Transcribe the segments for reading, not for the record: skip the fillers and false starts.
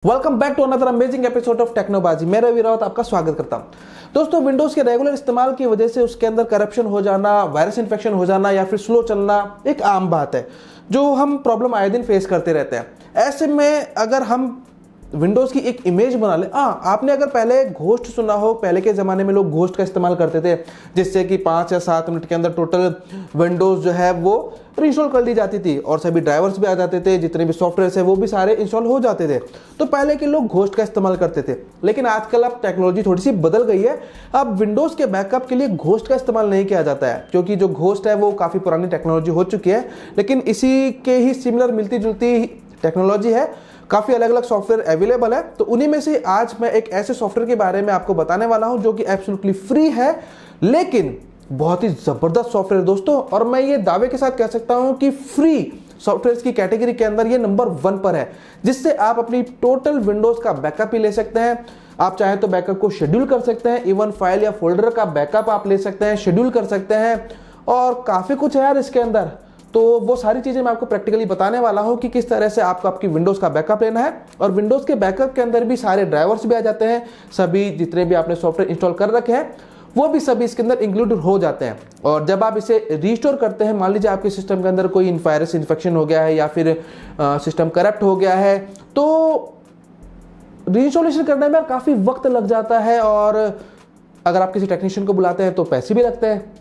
Welcome back to another amazing episode of Technobaazi. मैं रवि रावत आपका स्वागत करता हूं। दोस्तों, विंडोज के रेगुलर इस्तेमाल की वजह से उसके अंदर करप्शन हो जाना, वायरस इन्फेक्शन हो जाना या फिर स्लो चलना एक आम बात है जो हम प्रॉब्लम आए दिन फेस करते रहते हैं। ऐसे में अगर हम विंडोज की एक इमेज बना ले, आपने अगर पहले घोस्ट सुना हो, पहले के ज़माने में लोग घोस्ट का इस्तेमाल करते थे जिससे कि 5 या 7 मिनट के अंदर टोटल विंडोज जो है वो इंस्टॉल कर ली जाती थी और सभी ड्राइवर्स भी आ जाते थे, जितने भी सॉफ्टवेयर है वो भी सारे इंस्टॉल हो जाते थे। तो पहले के लोग घोस्ट का इस्तेमाल करते थे, लेकिन आजकल अब टेक्नोलॉजी थोड़ी सी बदल गई है। अब विंडोज के बैकअप के लिए घोस्ट का इस्तेमाल नहीं किया जाता है, क्योंकि जो घोस्ट है वो काफ़ी पुरानी टेक्नोलॉजी हो चुकी है। लेकिन इसी के ही सिमिलर मिलती जुलती टेक्नोलॉजी है, काफ़ी अलग अलग सॉफ्टवेयर अवेलेबल है। तो उन्हीं में से आज मैं एक ऐसे सॉफ्टवेयर के बारे में आपको बताने वाला हूं जो कि एब्सोल्युटली फ्री है, लेकिन बहुत ही ज़बरदस्त सॉफ्टवेयर दोस्तों। और मैं ये दावे के साथ कह सकता हूं कि फ्री सॉफ्टवेयर की कैटेगरी के अंदर ये नंबर 1 पर है, जिससे आप अपनी टोटल विंडोज का बैकअप ही ले सकते हैं। आप चाहें तो बैकअप को शेड्यूल कर सकते हैं, इवन फाइल या फोल्डर का बैकअप आप ले सकते हैं, शेड्यूल कर सकते हैं, और काफ़ी कुछ है यार इसके अंदर। तो वो सारी चीज़ें मैं आपको प्रैक्टिकली बताने वाला हूं कि किस तरह से आपको आपकी विंडोज़ का बैकअप लेना है। और विंडोज़ के बैकअप के अंदर भी सारे ड्राइवर्स भी आ जाते हैं, सभी जितने भी आपने सॉफ्टवेयर इंस्टॉल कर रखे हैं वो भी सभी इसके अंदर इंक्लूड हो जाते हैं। और जब आप इसे रीस्टोर करते हैं, मान लीजिए आपके सिस्टम के अंदर कोई वायरस इन्फेक्शन हो गया है या फिर सिस्टम करप्ट हो गया है, तो रीइंस्टॉलेशन करने में काफ़ी वक्त लग जाता है, और अगर आप किसी टेक्नीशियन को बुलाते हैं तो पैसे भी लगते हैं।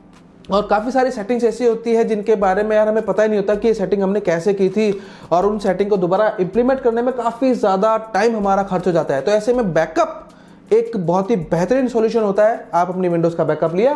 और काफ़ी सारी सेटिंग्स ऐसी होती है जिनके बारे में यार हमें पता ही नहीं होता कि ये सेटिंग हमने कैसे की थी, और उन सेटिंग को दोबारा इंप्लीमेंट करने में काफ़ी ज़्यादा टाइम हमारा खर्च हो जाता है। तो ऐसे में बैकअप एक बहुत ही बेहतरीन सॉल्यूशन होता है। आप अपनी विंडोज़ का बैकअप लिया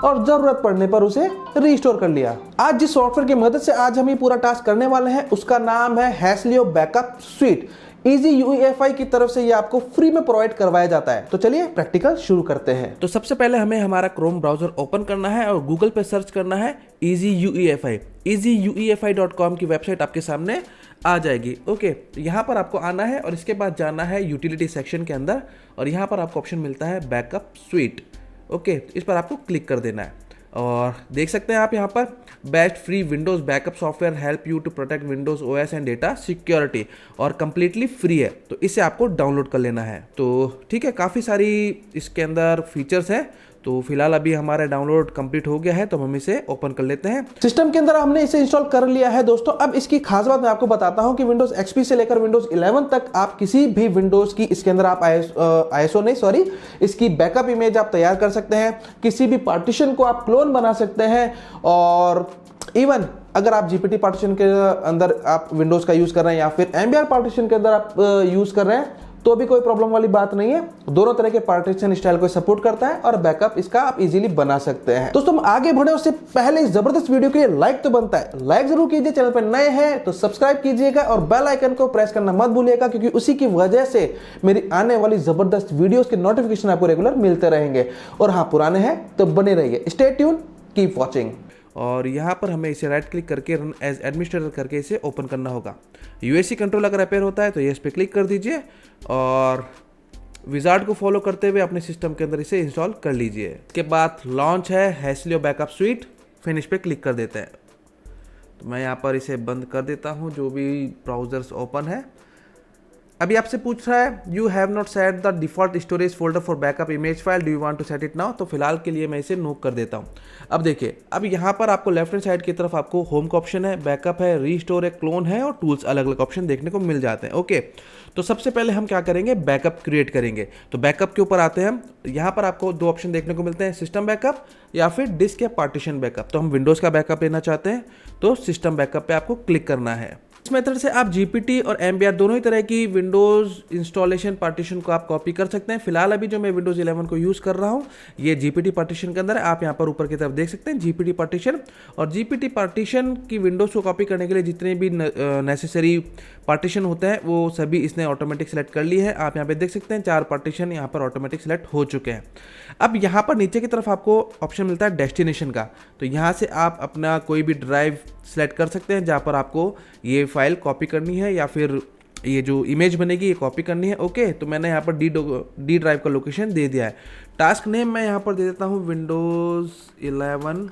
और ज़रूरत पड़ने पर उसे रीस्टोर कर लिया। आज जिस सॉफ्टवेयर की मदद से आज हम ये पूरा टास्क करने वाले हैं उसका नाम है हैस्लियो बैकअप स्वीट। इजी यूईएफआई की तरफ से ये आपको फ्री में प्रोवाइड करवाया जाता है। तो चलिए प्रैक्टिकल शुरू करते हैं। तो सबसे पहले हमें हमारा क्रोम ब्राउजर ओपन करना है और गूगल पे सर्च करना है इजी यूईएफआई। easyuefi.com की वेबसाइट आपके सामने आ जाएगी। ओके, यहाँ पर आपको आना है और इसके बाद जाना है यूटिलिटी सेक्शन के अंदर, और यहाँ पर आपको ऑप्शन मिलता है बैकअप स्वीट। ओके, इस पर आपको क्लिक कर देना है और देख सकते हैं आप यहाँ पर best free Windows backup software help you to protect Windows OS and data security, और कंप्लीटली फ्री है। तो इसे आपको डाउनलोड कर लेना है। तो ठीक है, काफ़ी सारी इसके अंदर फीचर्स हैं। तो फिलहाल अभी हमारा डाउनलोड कंप्लीट हो गया है, तो हम इसे ओपन कर लेते हैं। सिस्टम के अंदर हमने इसे इंस्टॉल कर लिया है दोस्तों। अब इसकी खास बात मैं आपको बताता हूं कि विंडोज एक्सपी से लेकर विंडोज 11 तक आप किसी भी विंडोज की इसके अंदर आप इसकी बैकअप इमेज आप तैयार कर सकते हैं, किसी भी पार्टीशन को आप क्लोन बना सकते हैं, और इवन अगर आप जीपीटी पार्टीशन के अंदर आप विंडोज का यूज कर रहे हैं या फिर एमबीआर पार्टीशन के अंदर आप यूज कर रहे हैं, तो भी कोई प्रॉब्लम वाली बात नहीं है। दोनों तरह के पार्टीशन स्टाइल को सपोर्ट करता है और बैकअप इसका आप इजीली बना सकते हैं। दोस्तों, हम आगे बढ़े उससे पहले इस जबरदस्त वीडियो के लिए लाइक तो बनता है, लाइक जरूर कीजिए। चैनल पर नए हैं तो सब्सक्राइब कीजिएगा और बेल आइकन को प्रेस करना मत भूलिएगा, क्योंकि उसी की वजह से मेरी आने वाली जबरदस्त वीडियोस के नोटिफिकेशन आपको रेगुलर मिलते रहेंगे। और हाँ, पुराने हैं तो बने रहिए। Stay tune, keep watching. और यहाँ पर हमें इसे राइट क्लिक करके रन एज एडमिनिस्ट्रेटर करके इसे ओपन करना होगा। यूएससी कंट्रोल अगर अपेयर होता है तो ये इस पर क्लिक कर दीजिए और विजार्ड को फॉलो करते हुए अपने सिस्टम के अंदर इसे इंस्टॉल कर लीजिए। इसके बाद लॉन्च है हैस्लियो बैकअप स्वीट, फिनिश पे क्लिक कर देते हैं। तो मैं यहाँ पर इसे बंद कर देता हूँ, जो भी ब्राउजर्स ओपन है। अभी आपसे पूछ रहा है you have not set the default storage folder for backup image file, do you want to set it now. तो फिलहाल के लिए मैं इसे नो कर देता हूँ। अब देखिए, अब यहाँ पर आपको लेफ्ट हैंड साइड की तरफ आपको होम का ऑप्शन है, बैकअप है, रीस्टोर है, क्लोन है और टूल्स, अलग अलग ऑप्शन देखने को मिल जाते हैं। ओके, तो सबसे पहले हम क्या करेंगे, बैकअप क्रिएट करेंगे। तो बैकअप के ऊपर आते हैं हम। यहाँ पर आपको 2 ऑप्शन देखने को मिलते हैं, सिस्टम बैकअप या फिर डिस्क या पार्टीशन बैकअप। तो हम विंडोज़ का बैकअप लेना चाहते हैं तो सिस्टम बैकअप पे आपको क्लिक करना है। इस मेथड से आप जीपीटी और एमबीआर दोनों ही तरह की विंडोज इंस्टॉलेशन पार्टीशन को आप कॉपी कर सकते हैं। फिलहाल अभी जो मैं विंडोज 11 को यूज़ कर रहा हूँ ये जीपीटी पार्टीशन के अंदर है। आप यहाँ पर ऊपर की तरफ देख सकते हैं जीपीटी पार्टीशन, और जीपीटी पार्टीशन की विंडोज को कॉपी करने के लिए जितने भी नेसेसरी पार्टीशन होते हैं वो सभी इसने ऑटोमेटिक सेलेक्ट कर ली है। आप यहाँ पे देख सकते हैं 4 पार्टीशन यहाँ पर ऑटोमेटिक सेलेक्ट हो चुके हैं। अब यहाँ पर नीचे की तरफ आपको ऑप्शन मिलता है डेस्टिनेशन का। तो यहाँ से आप अपना कोई भी ड्राइव सेलेक्ट कर सकते हैं जहाँ पर आपको ये फाइल कॉपी करनी है या फिर ये जो इमेज बनेगी ये कॉपी करनी है। ओके, तो मैंने यहाँ पर डी ड्राइव का लोकेशन दे दिया है। टास्क नेम मैं यहाँ पर दे देता हूँ विंडोज़ 11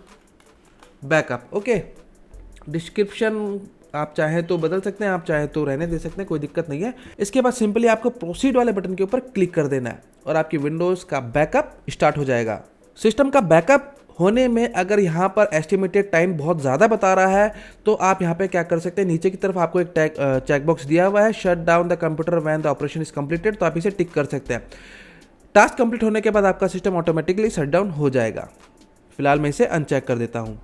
बैकअप। ओके, डिस्क्रिप्शन आप चाहे तो बदल सकते हैं, आप चाहे तो रहने दे सकते हैं, कोई दिक्कत नहीं है। इसके बाद सिंपली आपको प्रोसीड वाले बटन के ऊपर क्लिक कर देना है और आपकी विंडोज़ का बैकअप स्टार्ट हो जाएगा। सिस्टम का बैकअप होने में अगर यहाँ पर एस्टिमेटेड टाइम बहुत ज़्यादा बता रहा है तो आप यहाँ पे क्या कर सकते हैं, नीचे की तरफ आपको एक चेक बॉक्स दिया हुआ है, shut down the computer when the operation is completed, तो आप इसे टिक कर सकते हैं। टास्क कंप्लीट होने के बाद आपका सिस्टम ऑटोमेटिकली शट डाउन हो जाएगा। फिलहाल मैं इसे अनचेक कर देता हूँ।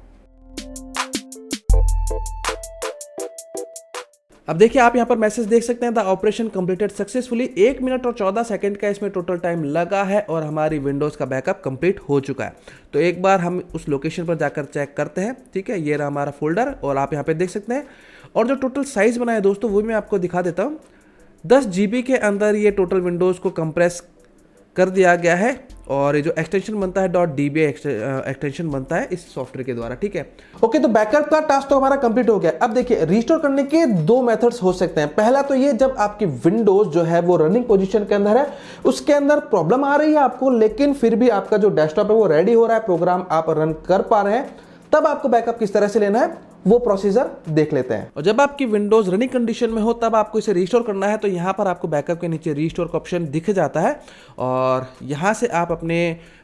अब देखिए आप यहाँ पर मैसेज देख सकते हैं, the operation completed successfully. 1 minute और 14 सेकंड का इसमें टोटल टाइम लगा है और हमारी विंडोज़ का बैकअप कंप्लीट हो चुका है। तो एक बार हम उस लोकेशन पर जाकर चेक करते हैं। ठीक है, ये रहा हमारा फोल्डर और आप यहाँ पे देख सकते हैं। और जो टोटल साइज़ बना है दोस्तों वो मैं आपको दिखा देता हूँ। 10 GB के अंदर ये टोटल विंडोज़ को कंप्रेस कर दिया गया है और ये जो एक्सटेंशन बनता है .dba एक्सटेंशन बनता है इस सॉफ्टवेयर के द्वारा। ठीक है, ओके, तो बैकअप का टास्क तो हमारा कंप्लीट हो गया। अब देखिए रिस्टोर करने के 2 मेथड्स हो सकते हैं। पहला तो ये, जब आपकी विंडोज जो है वो रनिंग पोजीशन के अंदर है, उसके अंदर प्रॉब्लम आ रही है आपको, लेकिन फिर भी आपका जो डेस्कटॉप है वो रेडी हो रहा है, प्रोग्राम आप रन कर पा रहे हैं, तब आपको बैकअप किस तरह से लेना है वो प्रोसीजर देख लेते हैं। और जब आपकी विंडोज रनिंग कंडीशन में हो तब आपको इसे रिस्टोर करना है, तो यहाँ पर आपको बैकअप के नीचे रिस्टोर का ऑप्शन दिख जाता है और यहाँ से आप अपने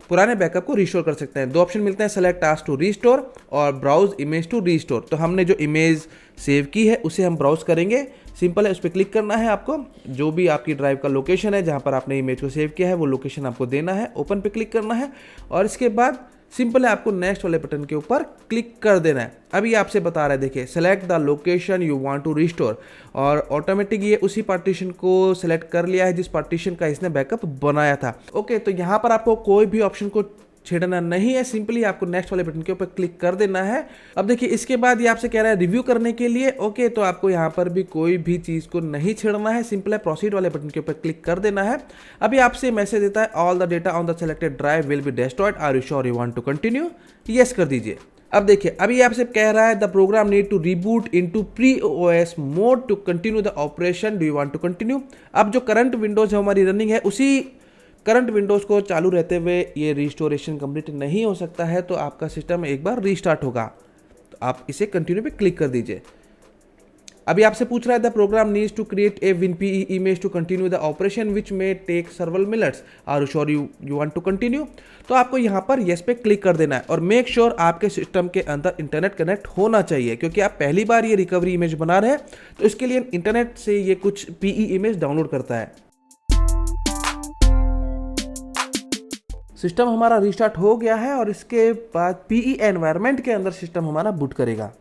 पुराने बैकअप को रिस्टोर कर सकते हैं। 2 ऑप्शन मिलते हैं, सेलेक्ट टास्क टू रिस्टोर और ब्राउज इमेज टू रिस्टोर। तो हमने जो इमेज सेव की है उसे हम ब्राउज करेंगे। सिंपल है, उस पर क्लिक करना है आपको। जो भी आपकी ड्राइव का लोकेशन है जहाँ पर आपने इमेज को सेव किया है वो लोकेशन आपको देना है, ओपन पे क्लिक करना है और इसके बाद सिंपल है आपको नेक्स्ट वाले बटन के ऊपर क्लिक कर देना है। अभी आपसे बता रहा है, देखिए select the location you want to restore, और ऑटोमेटिक ये उसी पार्टीशन को सिलेक्ट कर लिया है जिस पार्टीशन का इसने बैकअप बनाया था। ओके, तो यहाँ पर आपको कोई भी ऑप्शन को छेड़ना नहीं है, सिंपली आपको नेक्स्ट वाले बटन के ऊपर क्लिक कर देना है। अब देखिए इसके बाद ये आपसे कह रहा है रिव्यू करने के लिए। ओके, तो आपको यहाँ पर भी कोई भी चीज़ को नहीं छेड़ना है, सिंपल है प्रोसीड वाले बटन के ऊपर क्लिक कर देना है। अभी आपसे मैसेज देता है, all the data on the selected drive will be destroyed, are you sure you want to continue, yes कर दीजिए। अब देखिए अभी आपसे कह रहा है the program need to reboot into pre OS mode to continue the operation, do you want to continue. अब जो करंट विंडोज है हमारी रनिंग है, उसी करंट विंडोज़ को चालू रहते हुए ये रिस्टोरेशन कंप्लीट नहीं हो सकता है, तो आपका सिस्टम एक बार रीस्टार्ट होगा। तो आप इसे कंटिन्यू पे क्लिक कर दीजिए। अभी आपसे पूछ रहा है the program needs to create a WinPE image to continue the operation which may take several minutes, are you sure you want to continue. तो आपको यहाँ पर येस पे क्लिक कर देना है और मेक श्योर आपके सिस्टम के अंदर इंटरनेट कनेक्ट होना चाहिए, क्योंकि आप पहली बार ये रिकवरी इमेज बना रहे हैं तो इसके लिए इंटरनेट से ये कुछ PE इमेज डाउनलोड करता है। सिस्टम हमारा रीस्टार्ट हो गया है और इसके बाद PE एनवायरनमेंट के अंदर सिस्टम हमारा बूट करेगा।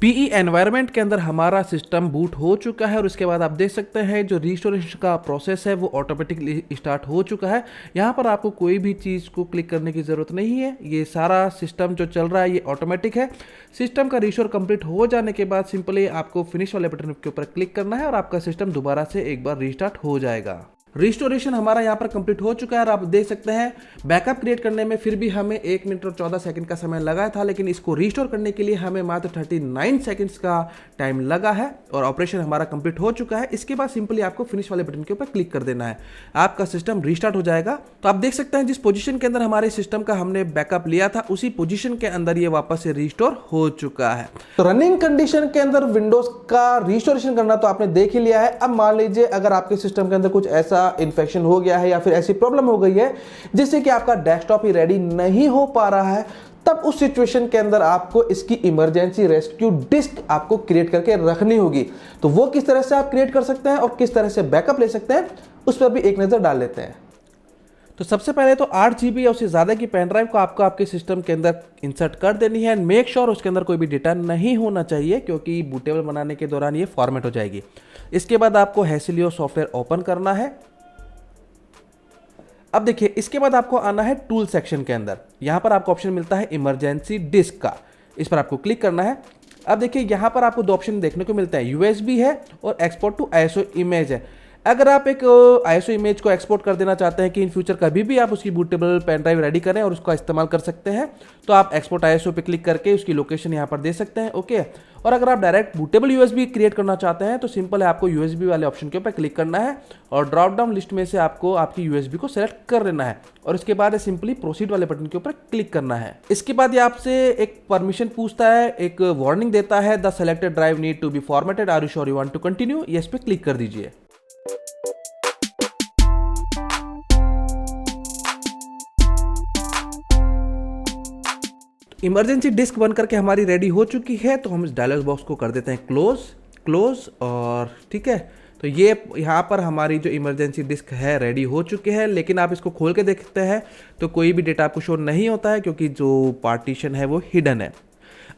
PE एनवायरनमेंट के अंदर हमारा सिस्टम बूट हो चुका है और उसके बाद आप देख सकते हैं जो रिस्टोरेशन का प्रोसेस है वो ऑटोमेटिकली स्टार्ट हो चुका है। यहाँ पर आपको कोई भी चीज़ को क्लिक करने की ज़रूरत नहीं है, ये सारा सिस्टम जो चल रहा है ये ऑटोमेटिक है। सिस्टम का रिस्टोर कंप्लीट हो जाने के बाद सिंपली आपको फिनिश वाले बटन के ऊपर क्लिक करना है और आपका सिस्टम दोबारा से एक बार रीस्टार्ट हो जाएगा। रिस्टोरेशन हमारा यहाँ पर कंप्लीट हो चुका है और आप देख सकते हैं बैकअप क्रिएट करने में फिर भी हमें 1 मिनट और 14 सेकंड का समय लगा था, लेकिन इसको रिस्टोर करने के लिए हमें मात्र 39 सेकंड्स का टाइम लगा है और ऑपरेशन हमारा कंप्लीट हो चुका है। इसके बाद सिंपली आपको फिनिश वाले बटन के ऊपर क्लिक कर देना है, आपका सिस्टम रिस्टार्ट हो जाएगा। तो आप देख सकते हैं जिस पोजीशन के अंदर हमारे सिस्टम का हमने बैकअप लिया था उसी पोजीशन के अंदर ये वापस से रिस्टोर हो चुका है। तो रनिंग कंडीशन के अंदर विंडोज का रिस्टोरेशन करना तो आपने देख ही लिया है। अब मान लीजिए अगर आपके सिस्टम के अंदर कुछ ऐसा इन्फेक्शन हो गया है या फिर ऐसी प्रॉब्लम हो गई है जिससे कि आपका डेस्कटॉप ही रेडी नहीं हो पा रहा है, तब उस सिचुएशन के अंदर आपको इसकी इमरजेंसी रेस्क्यू डिस्क आपको क्रिएट करके रखनी होगी। तो वो किस तरह से आप क्रिएट कर सकते हैं और किस तरह से बैकअप ले सकते हैं उस पर भी एक नजर डाल लेते हैं। तो सबसे पहले तो 8 GB या उससे ज़्यादा की पेन ड्राइव को आपको आपके सिस्टम के अंदर इंसर्ट कर देनी है। मेक श्योर उसके अंदर कोई भी डेटा नहीं होना चाहिए, क्योंकि बूटेबल बनाने के दौरान ये फॉर्मेट हो जाएगी। इसके बाद आपको हैसिलियो सॉफ्टवेयर ओपन करना है। अब देखिए इसके बाद आपको आना है टूल सेक्शन के अंदर। यहाँ पर आपको ऑप्शन मिलता है इमरजेंसी डिस्क का, इस पर आपको क्लिक करना है। अब देखिए यहाँ पर आपको 2 ऑप्शन देखने को मिलता है, USB है और एक्सपोर्ट टू ISO इमेज है। अगर आप एक ISO इमेज को एक्सपोर्ट कर देना चाहते हैं कि इन फ्यूचर कभी भी आप उसकी बूटेबल पेन ड्राइव रेडी करें और उसका इस्तेमाल कर सकते हैं, तो आप एक्सपोर्ट ISO पे क्लिक करके उसकी लोकेशन यहाँ पर दे सकते हैं। ओके, और अगर आप डायरेक्ट बूटेबल USB क्रिएट करना चाहते हैं तो सिंपल है, आपको USB वाले ऑप्शन के ऊपर क्लिक करना है और ड्रॉप डाउन लिस्ट में से आपको आपकी USB को सेलेक्ट कर लेना है और उसके बाद सिंपली प्रोसीड वाले बटन के ऊपर क्लिक करना है। इसके बाद ये आपसे एक परमिशन पूछता है, एक वार्निंग देता है, the selected drive need to be formatted, are you sure you want to continue, yes पे क्लिक कर दीजिए। इमरजेंसी डिस्क बन करके हमारी रेडी हो चुकी है, तो हम इस डायलॉग बॉक्स को कर देते हैं क्लोज और ठीक है। तो ये यहाँ पर हमारी जो इमरजेंसी डिस्क है रेडी हो चुकी है, लेकिन आप इसको खोल के देखते हैं तो कोई भी डेटा आपको शो नहीं होता है क्योंकि जो पार्टीशन है वो हिडन है।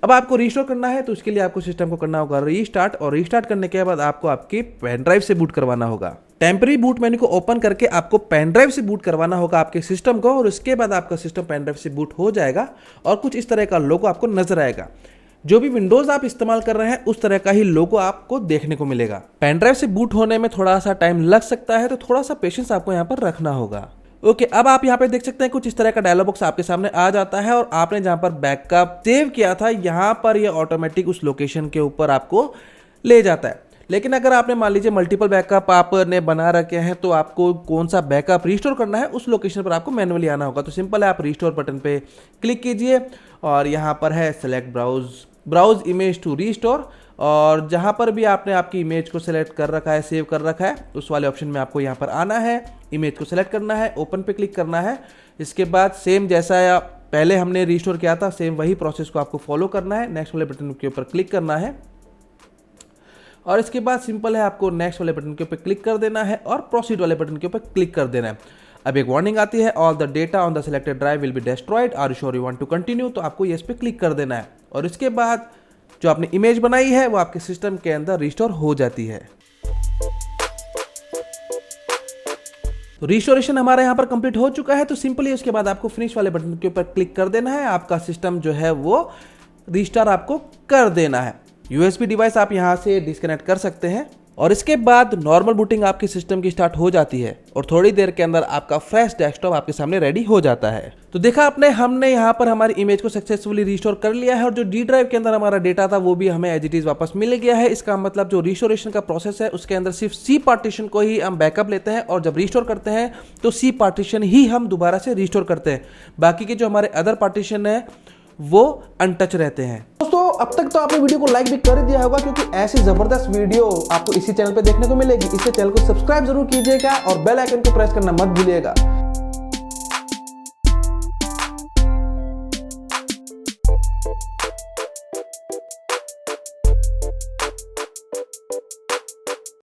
अब आपको रीस्टोर करना है तो उसके लिए आपको सिस्टम को करना होगा रीस्टार्ट, और रीस्टार्ट करने के बाद आपको आपकी पेन ड्राइव से बूट करवाना होगा। टेम्पररी बूट मेन्यू को ओपन करके आपको पेन ड्राइव से बूट करवाना होगा आपके सिस्टम को, और उसके बाद आपका सिस्टम पेन ड्राइव से बूट हो जाएगा और कुछ इस तरह का लोगो आपको नजर आएगा। जो भी विंडोज आप इस्तेमाल कर रहे हैं उस तरह का ही लोगो आपको देखने को मिलेगा। पेन ड्राइव से बूट होने में थोड़ा सा टाइम लग सकता है, तो थोड़ा सा पेशेंस आपको यहाँ पर रखना होगा। ओके, अब आप यहाँ पे देख सकते हैं कुछ इस तरह का डायलॉग बॉक्स आपके सामने आ जाता है और आपने जहां पर बैकअप सेव किया था यहाँ पर ये ऑटोमेटिक उस लोकेशन के ऊपर आपको ले जाता है। लेकिन अगर आपने मान लीजिए मल्टीपल बैकअप आपने बना रखे हैं तो आपको कौन सा बैकअप रिस्टोर करना है उस लोकेशन पर आपको मैनुअली आना होगा। तो सिंपल है, आप रिस्टोर बटन पे क्लिक कीजिए और यहाँ पर है select browse image to restore, और जहाँ पर भी आपने आपकी इमेज को सेलेक्ट कर रखा है, सेव कर रखा है, उस वाले ऑप्शन में आपको यहाँ पर आना है, इमेज को सेलेक्ट करना है, ओपन पे क्लिक करना है। इसके बाद सेम जैसा पहले हमने रिस्टोर किया था सेम वही प्रोसेस को आपको फॉलो करना है। नेक्स्ट वाले बटन के ऊपर क्लिक करना है और इसके बाद सिंपल है, आपको नेक्स्ट वाले बटन के ऊपर क्लिक कर देना है और प्रोसीड वाले बटन के ऊपर क्लिक कर देना है। अब एक वार्निंग आती है, all the data on the selected drive will be destroyed, are you sure you want to continue, तो आपको यस पे क्लिक कर देना है और इसके बाद जो आपने इमेज बनाई है वो आपके सिस्टम के अंदर रिस्टोर हो जाती है। तो रिस्टोरेशन हमारा यहाँ पर कंप्लीट हो चुका है, तो सिंपली उसके बाद आपको फिनिश वाले बटन के ऊपर क्लिक कर देना है, आपका सिस्टम जो है वो रिस्टार्ट आपको कर देना है। USB डिवाइस आप यहाँ से डिस्कनेक्ट कर सकते हैं और इसके बाद नॉर्मल बूटिंग आपकी सिस्टम की स्टार्ट हो जाती है और थोड़ी देर के अंदर आपका फ्रेश डेस्कटॉप आपके सामने रेडी हो जाता है। तो देखा आपने, हमने यहाँ पर हमारी इमेज को सक्सेसफुली रिस्टोर कर लिया है और जो D ड्राइव के अंदर हमारा डेटा था वो भी हमें एज इट इज वापस मिल गया है। इसका मतलब जो रिस्टोरेशन का प्रोसेस है उसके अंदर सिर्फ C पार्टीशन को ही हम बैकअप लेते हैं और जब रिस्टोर करते हैं तो C पार्टीशन ही हम दोबारा से रिस्टोर करते हैं, बाकी के जो हमारे अदर पार्टीशन है वो अनटच रहते हैं। दोस्तों, अब तक तो आपने वीडियो को लाइक भी कर ही दिया होगा क्योंकि ऐसी जबरदस्त वीडियो आपको इसी चैनल पे देखने को मिलेगी। इससे चैनल को सब्सक्राइब जरूर कीजिएगा और बेल आइकन को प्रेस करना मत भूलिएगा।